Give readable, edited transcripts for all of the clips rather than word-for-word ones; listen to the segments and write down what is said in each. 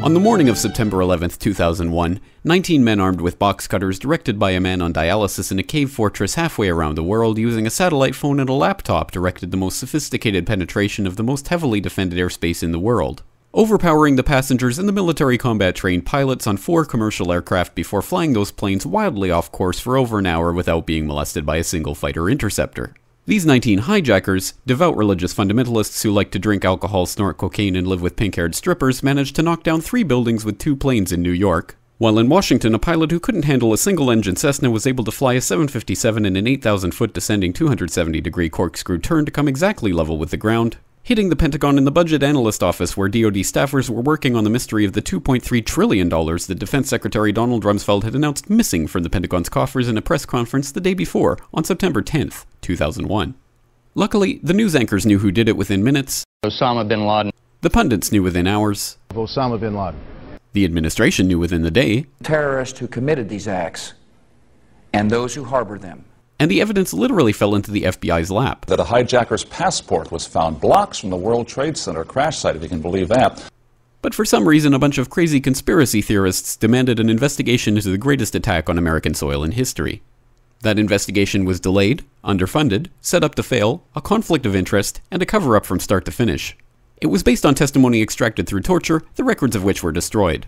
On the morning of September 11, 2001, 19 men armed with box cutters directed by a man on dialysis in a cave fortress halfway around the world using a satellite phone and a laptop directed the most sophisticated penetration of the most heavily defended airspace in the world, overpowering the passengers and the military combat-trained pilots on 4 commercial aircraft before flying those planes wildly off course for over an hour without being molested by a single fighter interceptor. These 19 hijackers, devout religious fundamentalists who like to drink alcohol, snort cocaine, and live with pink-haired strippers, managed to knock down 3 buildings with 2 planes in New York, while in Washington a pilot who couldn't handle a single-engine Cessna was able to fly a 757 in an 8,000-foot descending 270-degree corkscrew turn to come exactly level with the ground, hitting the Pentagon in the budget analyst office where DoD staffers were working on the mystery of the $2.3 trillion that Defense Secretary Donald Rumsfeld had announced missing from the Pentagon's coffers in a press conference the day before, on September 10th, 2001. Luckily, the news anchors knew who did it within minutes. Osama bin Laden. The pundits knew within hours. Osama bin Laden. The administration knew within the day. Terrorists who committed these acts and those who harbor them. And the evidence literally fell into the FBI's lap. That a hijacker's passport was found blocks from the World Trade Center crash site, if you can believe that. But for some reason, a bunch of crazy conspiracy theorists demanded an investigation into the greatest attack on American soil in history. That investigation was delayed, underfunded, set up to fail, a conflict of interest, and a cover-up from start to finish. It was based on testimony extracted through torture, the records of which were destroyed.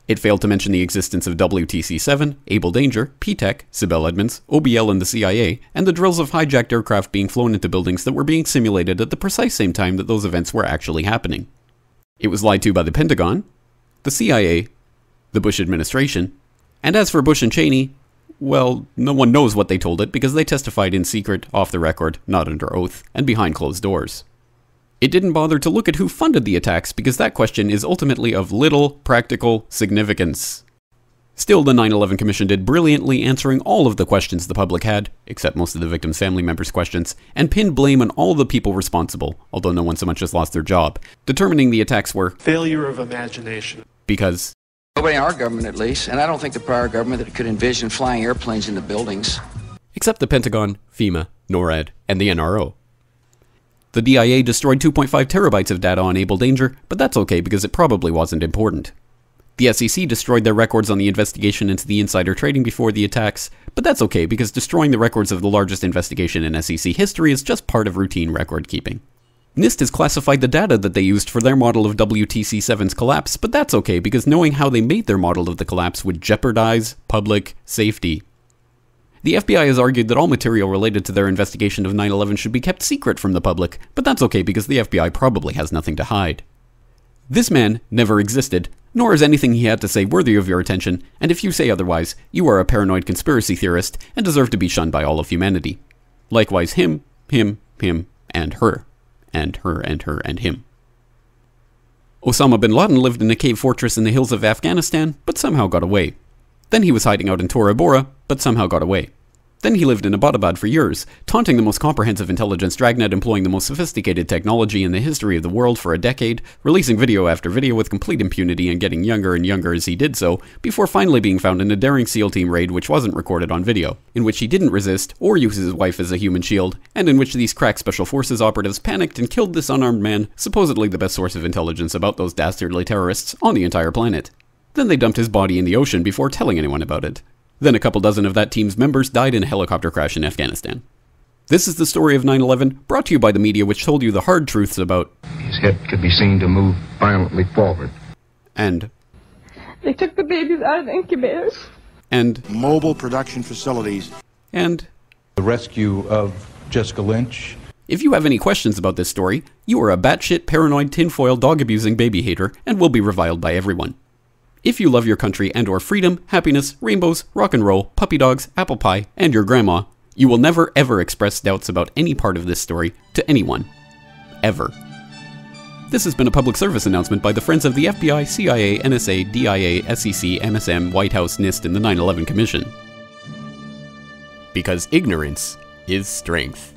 It failed to mention the existence of WTC-7, Able Danger, P-TECH, Sibel Edmonds, OBL and the CIA, and the drills of hijacked aircraft being flown into buildings that were being simulated at the precise same time that those events were actually happening. It was lied to by the Pentagon, the CIA, the Bush administration, and as for Bush and Cheney, well, no one knows what they told it because they testified in secret, off the record, not under oath, and behind closed doors. It didn't bother to look at who funded the attacks because that question is ultimately of little practical significance. Still, the 9/11 Commission did brilliantly answering all of the questions the public had, except most of the victims' family members' questions, and pinned blame on all the people responsible, although no one so much as lost their job, determining the attacks were failure of imagination. Because nobody in our government, at least, and I don't think the prior government that could envision flying airplanes into buildings. Except the Pentagon, FEMA, NORAD, and the NRO. The DIA destroyed 2.5 terabytes of data on Able Danger, but that's okay because it probably wasn't important. The SEC destroyed their records on the investigation into the insider trading before the attacks, but that's okay because destroying the records of the largest investigation in SEC history is just part of routine record keeping. NIST has classified the data that they used for their model of WTC-7's collapse, but that's okay because knowing how they made their model of the collapse would jeopardize public safety. The FBI has argued that all material related to their investigation of 9/11 should be kept secret from the public, but that's okay because the FBI probably has nothing to hide. This man never existed, nor is anything he had to say worthy of your attention, and if you say otherwise, you are a paranoid conspiracy theorist and deserve to be shunned by all of humanity. Likewise him, and her, and her, and her, and him. Osama bin Laden lived in a cave fortress in the hills of Afghanistan, but somehow got away. Then he was hiding out in Tora Bora, but somehow got away. Then he lived in Abbottabad for years, taunting the most comprehensive intelligence dragnet employing the most sophisticated technology in the history of the world for a decade, releasing video after video with complete impunity and getting younger and younger as he did so, before finally being found in a daring SEAL team raid which wasn't recorded on video, in which he didn't resist or use his wife as a human shield, and in which these crack special forces operatives panicked and killed this unarmed man, supposedly the best source of intelligence about those dastardly terrorists on the entire planet. Then they dumped his body in the ocean before telling anyone about it. Then a couple dozen of that team's members died in a helicopter crash in Afghanistan. This is the story of 9/11, brought to you by the media which told you the hard truths about his head could be seen to move violently forward. And they took the babies out of the incubators. And mobile production facilities. And the rescue of Jessica Lynch. If you have any questions about this story, you are a batshit paranoid tinfoil dog-abusing baby hater and will be reviled by everyone. If you love your country and or freedom, happiness, rainbows, rock and roll, puppy dogs, apple pie, and your grandma, you will never ever express doubts about any part of this story to anyone. Ever. This has been a public service announcement by the Friends of the FBI, CIA, NSA, DIA, SEC, MSM, White House, NIST, and the 9/11 Commission. Because ignorance is strength.